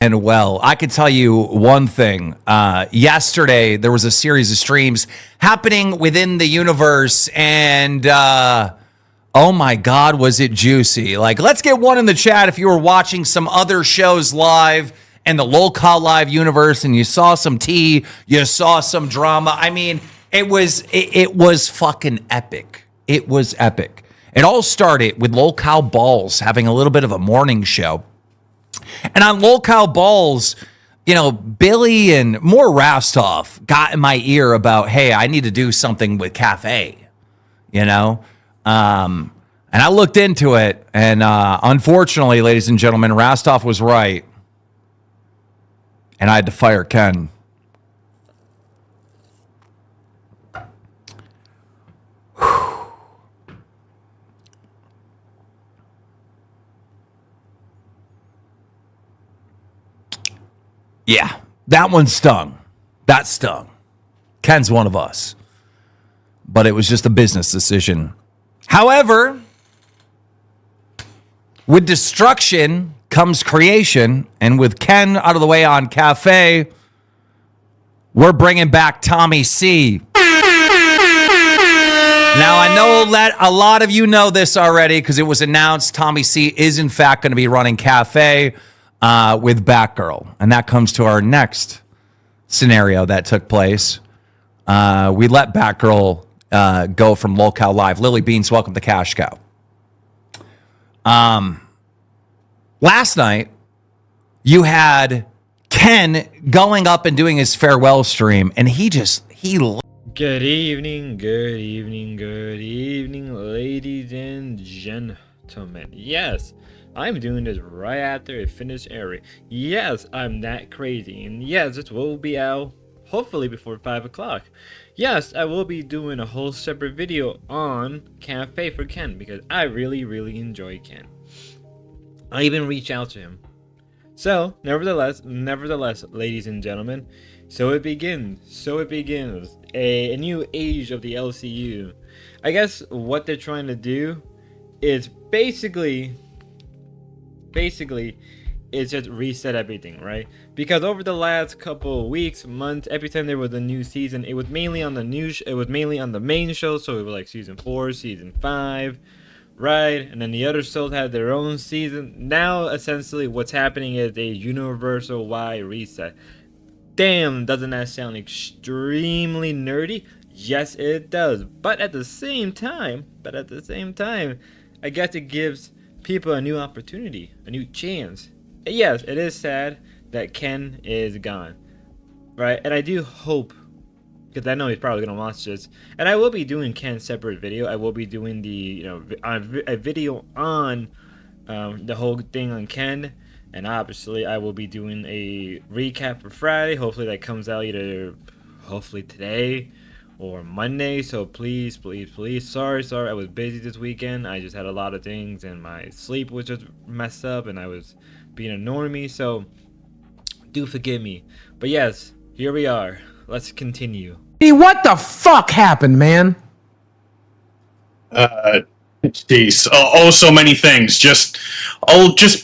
And well, I could tell you one thing. Yesterday, there was a series of streams happening within the universe, and oh my God, was it juicy. Like, let's get one in the chat if you were watching some other shows live in the lolcowlive universe and you saw some tea, you saw some drama. I mean, it was fucking epic. It was epic. It all started with lolcow balls having a little bit of a morning show. And on lolcow balls, you know, Billy and more Rastov got in my ear about, hey, I need to do something with Cafe, you know? And I looked into it, and unfortunately, ladies and gentlemen, Rastov was right. And I had to fire Ken. Yeah, that one stung. That stung. Ken's one of us. But it was just a business decision. However, with destruction comes creation. And with Ken out of the way on Cafe, we're bringing back Tommy C. Now, I know that a lot of you know this already because it was announced Tommy C is, in fact, going to be running Cafe with Batgirl. And that comes to our next scenario that took place. We let Batgirl go from lolcowlive. Lily Beans, welcome to Cash Cow. Last night, you had Ken going up and doing his farewell stream, and he Good evening, ladies and gentlemen. Yes, I'm doing this right after a finished airing. Yes, I'm that crazy, and yes, it will be out hopefully before 5 o'clock. Yes, I will be doing a whole separate video on Cafe for Ken because I really enjoy Ken. I even reached out to him. So, nevertheless, ladies and gentlemen, so it begins. A new age of the LCU. I guess what they're trying to do is basically it's just reset everything, right? Because over the last couple of weeks, months, every time there was a new season, it was mainly on the main show, so it was like season 4, season 5, right? And then the other shows had their own season. Now, essentially, what's happening is a universal-wide reset. Damn, doesn't that sound extremely nerdy? Yes, it does. But at the same time, I guess it gives people a new opportunity, a new chance. Yes, it is sad that Ken is gone, right? And I do hope, because I know he's probably gonna watch this, and I will be doing Ken's separate video. I will be doing a video on the whole thing on Ken, and obviously I will be doing a recap for Friday. Hopefully that comes out either today or Monday. So please, sorry, I was busy this weekend. I just had a lot of things, and my sleep was just messed up, and I was being a normie, so do forgive me. But yes, here we are. Let's continue. Hey, what the fuck happened, man? Jeez. So many things. Just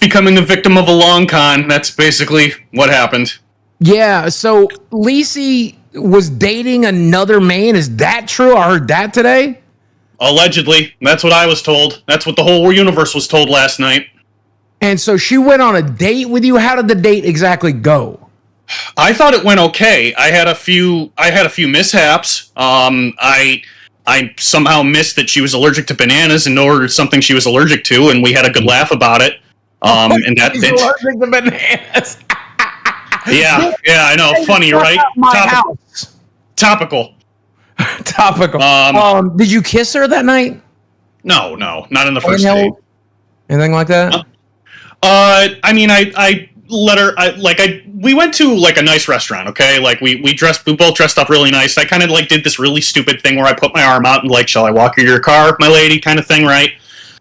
becoming a victim of a long con. That's basically what happened. Yeah, so Lacey was dating another man. Is that true? I heard that today. Allegedly. That's what I was told. That's what the whole universe was told last night. And so she went on a date with you. How did the date exactly go? I thought it went okay. I had a few mishaps. I somehow missed that she was allergic to bananas and ordered something she was allergic to, and we had a good laugh about it. And that's it. Allergic to bananas. Yeah, I know. Funny, right? Topical. Did you kiss her that night? No, not in the first date. Anything like that? I mean, I let her. We went to like a nice restaurant. Okay, like we both dressed up really nice. I kind of like did this really stupid thing where I put my arm out and like, shall I walk you to your car, my lady, kind of thing, right?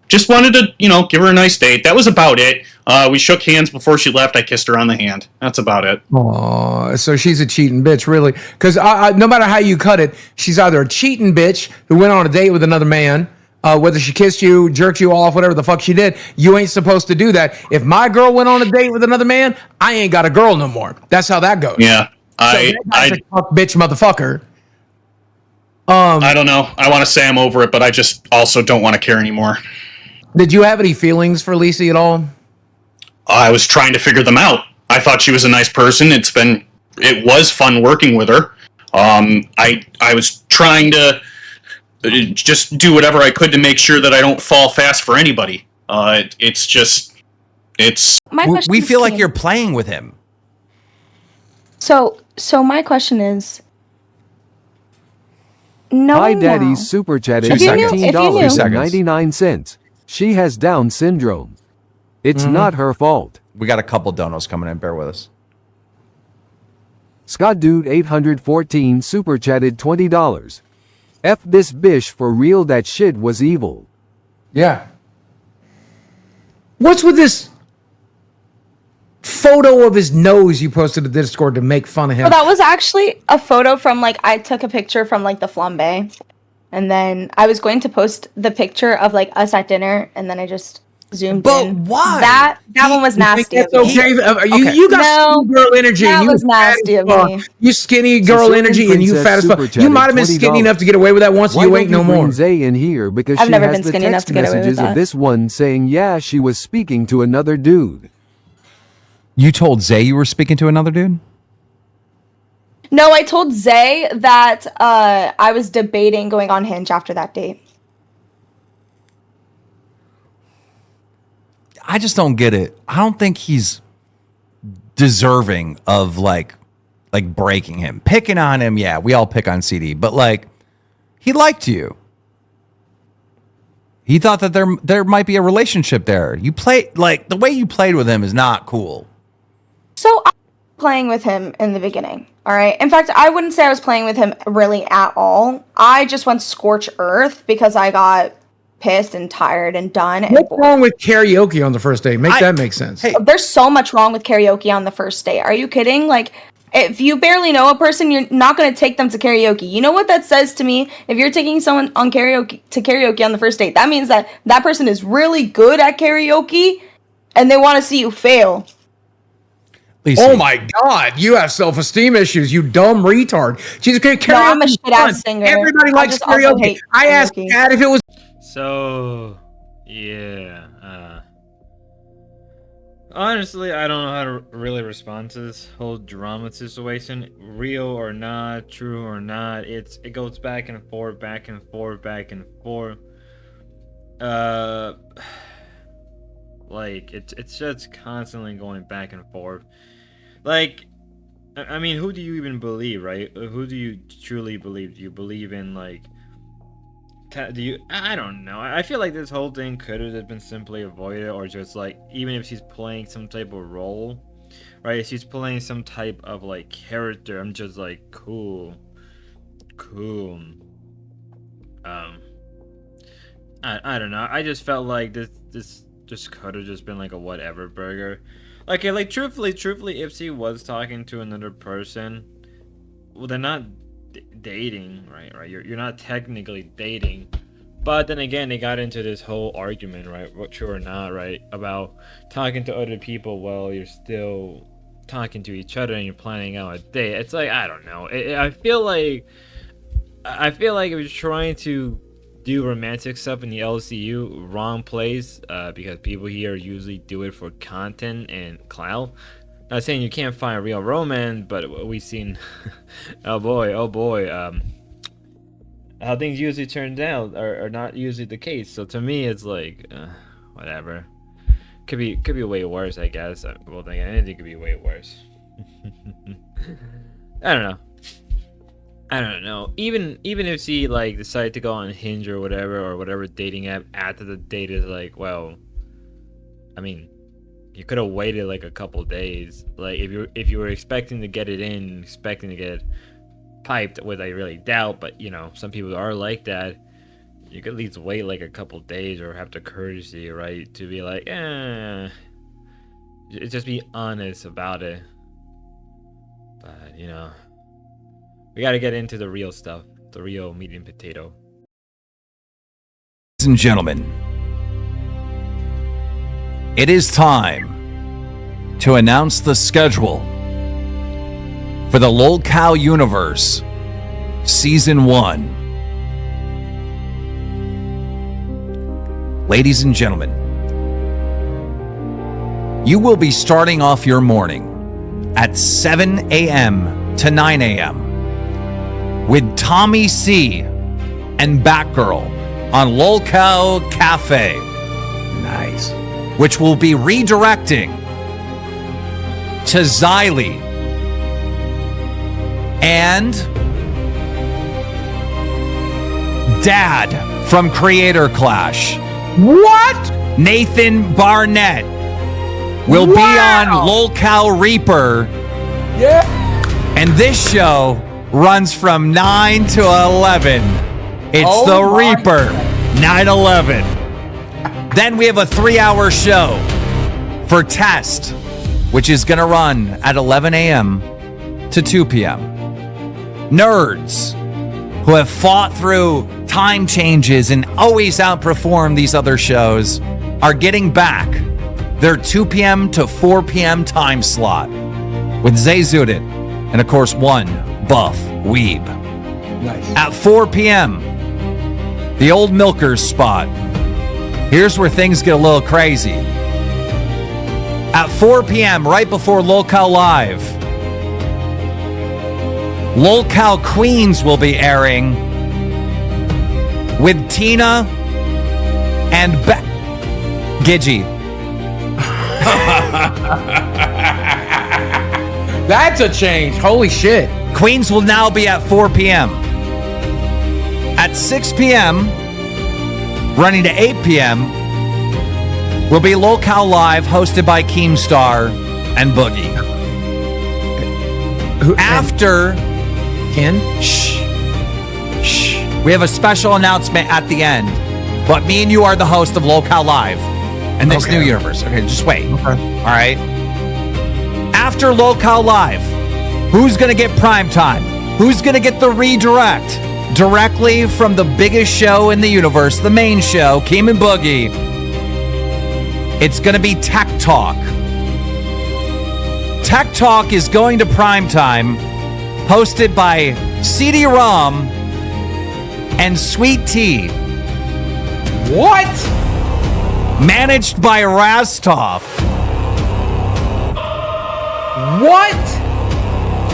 Just wanted to, give her a nice date. That was about it. We shook hands before she left. I kissed her on the hand. That's about it. Oh, so she's a cheating bitch, really? Because no matter how you cut it, she's either a cheating bitch who went on a date with another man, whether she kissed you, jerked you off, whatever the fuck she did, you ain't supposed to do that. If my girl went on a date with another man, I ain't got a girl no more. That's how that goes. Yeah. So that guy's a fuck bitch motherfucker. I don't know. I want to say I'm over it, but I just also don't want to care anymore. Did you have any feelings for Lisa at all? I was trying to figure them out. I thought she was a nice person. It was fun working with her. I was trying to just do whatever I could to make sure that I don't fall fast for anybody. My question We is, feel like King. you're playing with him. So my question is, Hi knowing Daddy now, super chatted If you knew- $19.99. She has Down syndrome. It's not her fault. We got a couple donos coming in. Bear with us. Scott Dude 814 super chatted $20. F this bish for real, that shit was evil. Yeah. What's with this photo of his nose you posted to Discord to make fun of him? well, that was actually a photo from like I took a picture from like the flambe, and then I was going to post the picture of like us at dinner, and then I just zoomed But in. why? That one was You think nasty. Of that's me. okay? Okay. You got No, skinny girl energy. that and you was nasty of me. You skinny girl Sicilian energy and you Princess fat as fuck. super You chatted might have been skinny $20. enough to get away with that once. Why You don't ain't no bring more. Zay in here, because I've she never has been the skinny enough text to get away with messages of that. this one saying, yeah, she was speaking to another dude. You told Zay you were speaking to another dude? No, I told Zay that I was debating going on Hinge after that date. I just don't get it. I don't think he's deserving of like breaking him. Picking on him, yeah, we all pick on CD, but like he liked you. He thought that there might be a relationship there. You play like the way you played with him is not cool. So I was playing with him in the beginning. All right. In fact, I wouldn't say I was playing with him really at all. I just went scorch earth because I got pissed and tired and done. And What's bored. wrong with karaoke on the first date? Make that make sense. Hey, There's so much wrong with karaoke on the first date. Are you kidding? Like, if you barely know a person, you're not going to take them to karaoke. You know what that says to me? If you're taking someone on karaoke on the first date, that means that that person is really good at karaoke and they want to see you fail. Lisa, Oh my God, you have self-esteem issues, you dumb retard. She's okay. No, I'm a Karaoke's shit-ass fun. singer. Everybody I likes just also karaoke. hate I asked karaoke. Dad if it was. So, yeah. Honestly, I don't know how to really respond to this whole drama situation. Real or not, true or not, it goes back and forth, back and forth, back and forth. Like it's just constantly going back and forth. Like, I mean, who do you even believe, right? Who do you truly believe? Do you believe in like? Do you? I don't know. I feel like this whole thing could have just been simply avoided, or just like, even if she's playing some type of role, right? If she's playing some type of like character, I'm just like, cool. I don't know. I just felt like this just could have just been like a whatever burger. Okay, like truthfully, if she was talking to another person, well, they're not dating, right? You're not technically dating, but then again, they got into this whole argument, right? What true or not, right? About talking to other people while you're still talking to each other and you're planning out a date. It's like, I don't know. I feel like if you're trying to do romantic stuff in the LCU, wrong place, because people here usually do it for content and clout. Not saying you can't find real romance, but we've seen, oh boy, how things usually turned out are not usually the case. So to me, it's like, whatever. Could be way worse, I guess. Well, then anything could be way worse. I don't know. Even if she like decided to go on Hinge or whatever dating app after the date is like, well, I mean, you could have waited like a couple days. Like if you were expecting to get it in, expecting to get it piped, which I really doubt, but you know, some people are like that. You could at least wait like a couple days or have the courtesy, right, to be like, just be honest about it. But you know, we got to get into the real stuff, the real meat and potato. ladies and gentlemen, it is time to announce the schedule for the LolCow Universe Season 1. Ladies and gentlemen, you will be starting off your morning at 7 a.m. to 9 a.m. with Tommy C and Batgirl on LolCow Cafe. Nice. Which will be redirecting to Xylee and Dad from Creator Clash. What? Nathan Barnett will be on LolCow Reaper. Yeah. And this show runs from 9 to 11. It's the Reaper, 9/11. Then we have a 3-hour show for Test, which is going to run at 11 a.m. to 2 p.m. Nerds who have fought through time changes and always outperformed these other shows are getting back their 2 p.m. to 4 p.m. time slot with Zay Zudit and, of course, one buff weeb. Nice. At 4 p.m., the old Milkers spot. Here's where things get a little crazy. At 4 p.m., right before lolcowlive, LolCow Queens will be airing with Tina and Gidgy. That's a change. Holy shit. Queens will now be at 4 p.m. At 6 p.m., running to 8 p.m., will be LolCow Live, hosted by Keemstar and Boogie. After... Ken? Shh. We have a special announcement at the end. But me and you are the host of LolCow Live and this new universe. Okay, just wait. Okay. All right? After LolCow Live, who's going to get prime time? Who's going to get the redirect? Directly from the biggest show in the universe, the main show, Keem and Boogie. It's going to be Tech Talk. Tech Talk is going to primetime, hosted by CD-ROM and Sweet Tea. What? Managed by Rastov. What?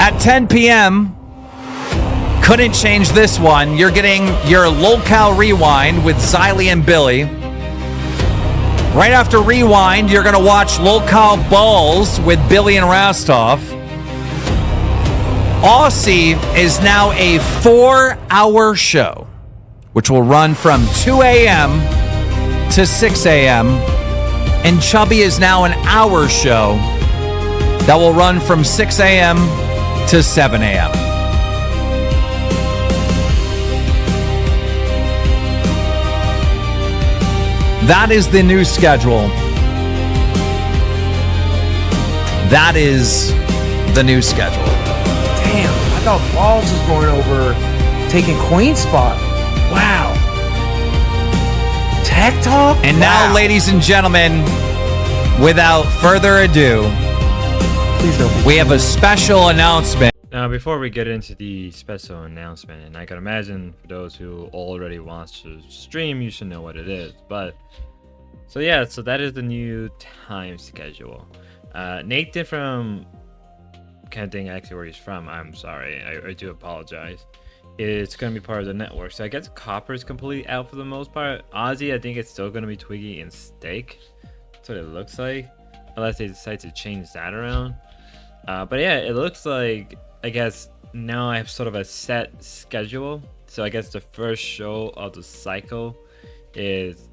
At 10 p.m., couldn't change this one. You're getting your LolCow Rewind with Xylee and Billy. Right after Rewind, you're going to watch LolCow Balls with Billy and Rastov. Aussie is now a 4-hour show, which will run from 2 a.m. to 6 a.m. And Chubby is now an hour show that will run from 6 a.m. to 7 a.m. That is the new schedule. That is the new schedule. Damn, I thought Balls was going over taking Queen's spot. Wow. Tech Talk? And now, ladies and gentlemen, without further ado, Please don't be we have a special announcement. Now, before we get into the special announcement, and I can imagine for those who already wants to stream, you should know what it is. But so yeah, so that is the new time schedule. Nathan from can't think actually where he's from. I'm sorry, I do apologize. It's gonna be part of the network. So I guess Copper is completely out for the most part. Ozzy, I think it's still gonna be Twiggy and Steak. That's what it looks like, unless they decide to change that around. But yeah, it looks like, I guess now I have sort of a set schedule. So I guess the first show of the cycle is,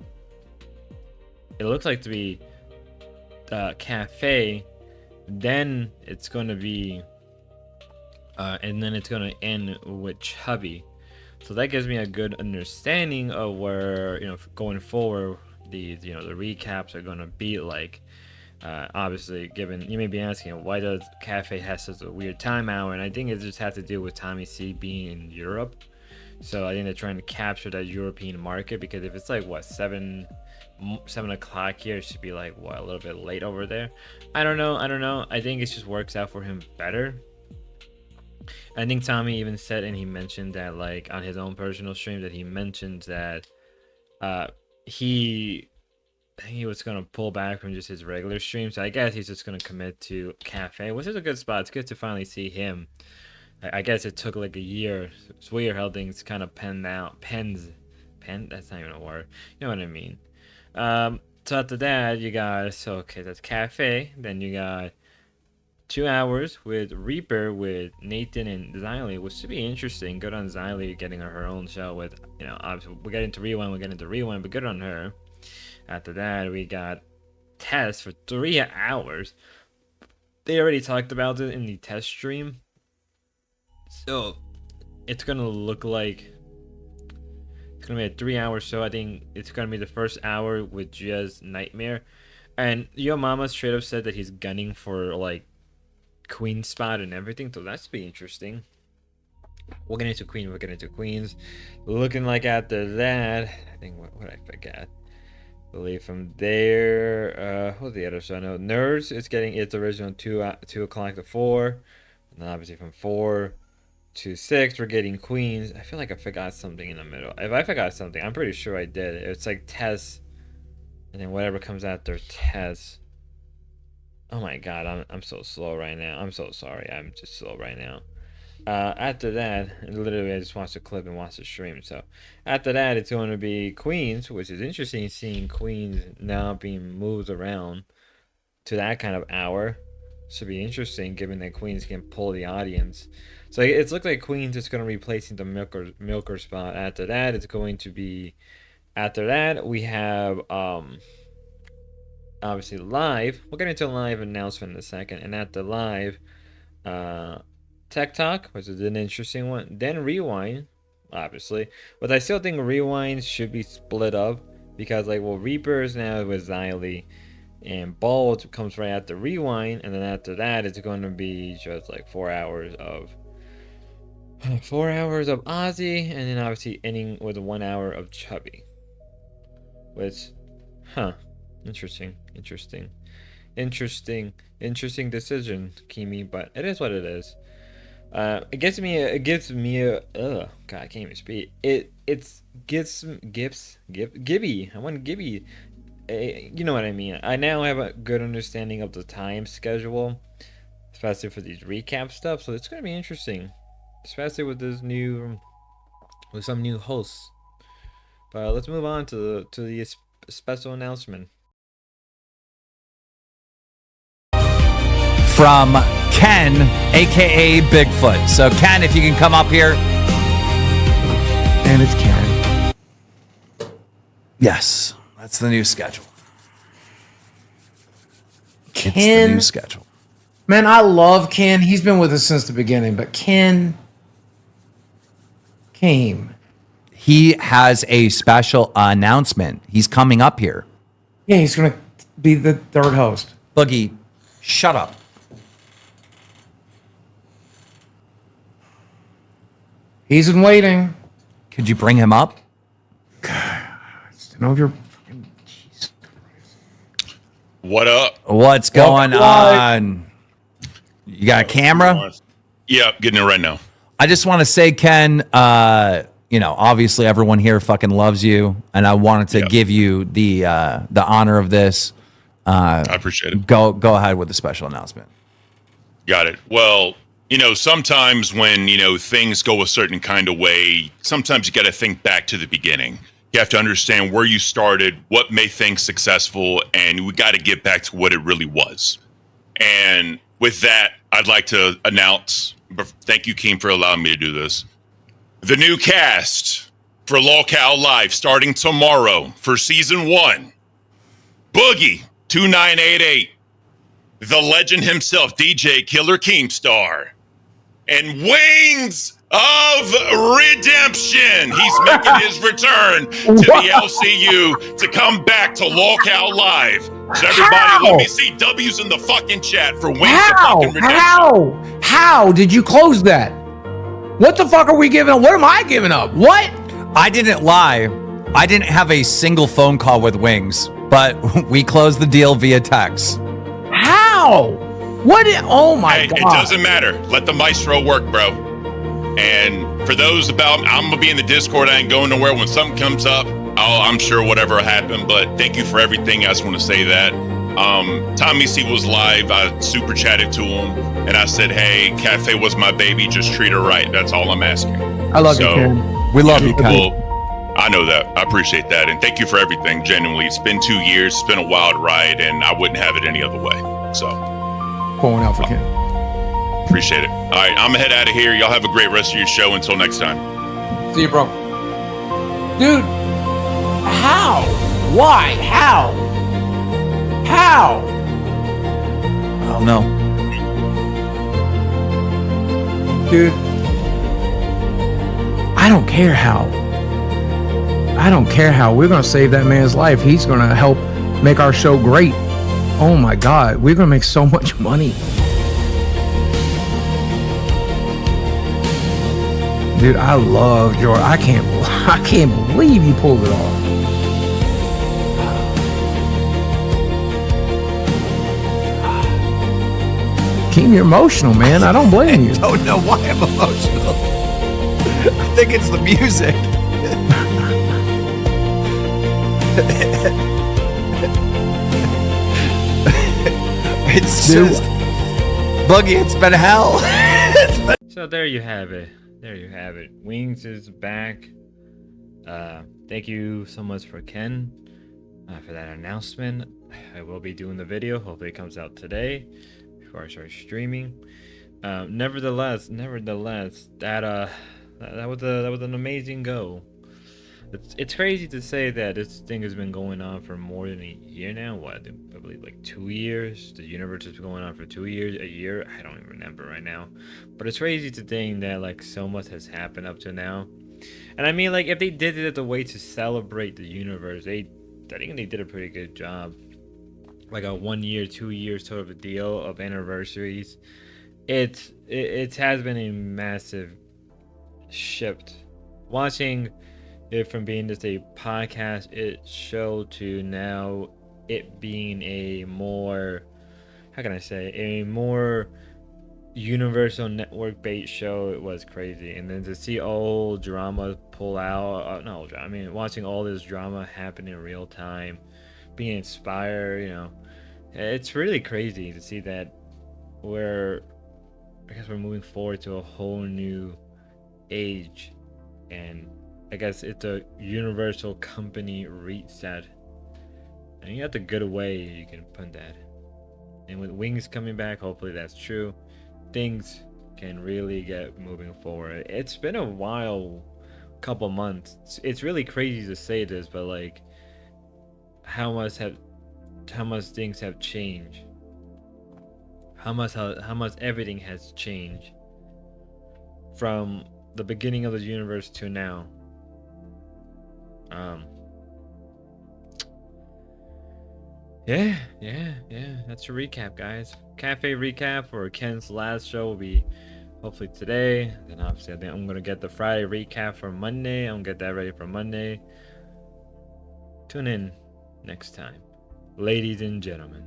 it looks like to be Cafe, then it's going to be and then it's going to end with Chubby. So that gives me a good understanding of where, you know, going forward, these, you know, the recaps are going to be like. Obviously, given you may be asking, why does Cafe have such a weird time hour? And I think it just has to do with Tommy C being in Europe. So I think they're trying to capture that European market, because if it's like what 7 o'clock here, it should be like what a little bit late over there. I don't know. I think it just works out for him better. I think Tommy even said, and he mentioned that like on his own personal stream, that he mentioned that he was gonna pull back from just his regular stream. So I guess he's just gonna commit to Cafe, which is a good spot. It's good to finally see him. I guess it took like a year. It's weird how things kind of pen. That's not even a word. You know what I mean? So after that, you got that's Cafe. Then you got 2 hours with Reaper with Nathan and Xylee, which should be interesting. Good on Xylee getting her own show with, obviously we'll get into Rewind, but good on her. After that, we got Test for 3 hours. They already talked about it in the test stream. So it's gonna look like it's gonna be a 3-hour show. I think it's gonna be the first hour with just Nightmare. And Yo Mama straight up said that he's gunning for like Queen spot and everything, so that's be interesting. We'll get into Queens. Looking like after that, I think what I forgot. I believe from there, what's the other show? No, Nerds is getting its original 2 o'clock to 4, and then obviously from 4 to 6 we're getting Queens. I feel like I forgot something in the middle. If I forgot something, I'm pretty sure I did. It's like Tess, and then whatever comes after Tess. Oh my god, I'm so slow right now. I'm so sorry. I'm just slow right now. After that, literally I just watched the clip and watched the stream. So after that, it's going to be Queens, which is interesting, seeing Queens now being moved around to that kind of hour. Should be interesting, given that Queens can pull the audience. So it's looked like Queens is going to be replacing the Milker spot. After that, it's going to be. After that, we have obviously live. We'll get into live announcement in a second, and at the live, Tech Talk, which is an interesting one. Then Rewind, obviously, but I still think Rewind should be split up, because like Reaper is now with Xylee, and Bolt comes right after Rewind, and then after that it's going to be just like 4 hours of Ozzy, and then obviously ending with 1 hour of Chubby. Which, interesting decision, Kimi, but it is what it is. It gives me a God, I can't even speak. It's Gibby. I want Gibby. You know what I mean. I now have a good understanding of the time schedule, especially for these recap stuff. So it's gonna be interesting, especially with some new hosts. But let's move on to the special announcement. From Ken, aka Bigfoot. So Ken, if you can come up here. And it's Karen. Yes, that's the new schedule. Ken, it's the new schedule. Man, I love Ken. He's been with us since the beginning, but Ken came. He has a special announcement. He's coming up here. Yeah, he's going to be the third host. Boogie, shut up. He's in waiting. Could you bring him up? God, I know if you're fucking. Jesus Christ. What up? What's going on? You got a camera? Yeah, getting it right now. I just want to say, Ken, obviously everyone here fucking loves you, and I wanted to give you the honor of this. I appreciate it. Go ahead with the special announcement. Got it. Well, sometimes when, things go a certain kind of way, sometimes you got to think back to the beginning. You have to understand where you started, what made things successful, and we got to get back to what it really was. And with that, I'd like to announce, thank you, Keem, for allowing me to do this, the new cast for lolcowlive starting tomorrow for season 1. Boogie 2988, the legend himself, DJ Killer Keemstar, and Wings of Redemption. He's making his return to the LCU to come back to lolcowlive. So everybody, let me see W's in the fucking chat for Wings of fucking Redemption. How did you close that? What the fuck are we giving up? What am I giving up? What? I didn't lie. I didn't have a single phone call with Wings, but we closed the deal via text. How? Oh my Hey, God. it doesn't matter. Let the maestro work, bro. And for those I'm gonna be in the Discord. I ain't going nowhere. When something comes up, I'm sure whatever will happen. But thank you for everything. I just want to say that. Tommy C was live. I super chatted to him, and I said, "Hey, Cafe was my baby. Just treat her right. That's all I'm asking." I love you, Ken. We love you, Ken. Well, I know that. I appreciate that, and thank you for everything. Genuinely, it's been 2 years. It's been a wild ride, and I wouldn't have it any other way. So, Pouring out for Ken. appreciate it. All right, I'm gonna head out of here. Y'all have a great rest of your show. Until next time. See you, bro. Dude, how? Why? How? How? I don't know. Dude, I don't care how. I don't care how. We're going to save that man's life. He's going to help make our show great. Oh my God, we're going to make so much money. Dude, I love Jordan. I can't believe you pulled it off. Keep me emotional, man. I don't blame you. Don't know why I'm emotional. I think it's the music. It's just Boogie. It's been hell. So there you have it. There you have it. Wings is back. Thank you so much for Ken for that announcement. I will be doing the video. Hopefully it comes out today before I start streaming. Nevertheless, that was an amazing go. It's crazy to say that this thing has been going on for more than a year now. What, I believe like 2 years. The universe has been going on for 2 years, a year. I don't even remember right now. But it's crazy to think that like so much has happened up to now. And I mean, like if they did it as a way to celebrate the universe, I think they did a pretty good job. Like a 1 year, 2 years sort of a deal of anniversaries. It has been a massive shift. Watching it from being just a podcast show to now it being a more, how can I say, a more universal network based show, it was crazy. And then to see all drama pull out, watching all this drama happen in real time, being inspired, it's really crazy to see that I guess we're moving forward to a whole new age, and I guess it's a universal company reset. And you have the good way you can put that. And with Wings coming back, hopefully that's true. Things can really get moving forward. It's been a while, couple months. It's really crazy to say this, but like how much things have changed. How much everything has changed from the beginning of the universe to now. Yeah. That's a recap, guys. Cafe recap for Ken's last show will be hopefully today. Then obviously I think I'm gonna get the Friday recap for Monday. I'm gonna get that ready for Monday. Tune in next time, ladies and gentlemen.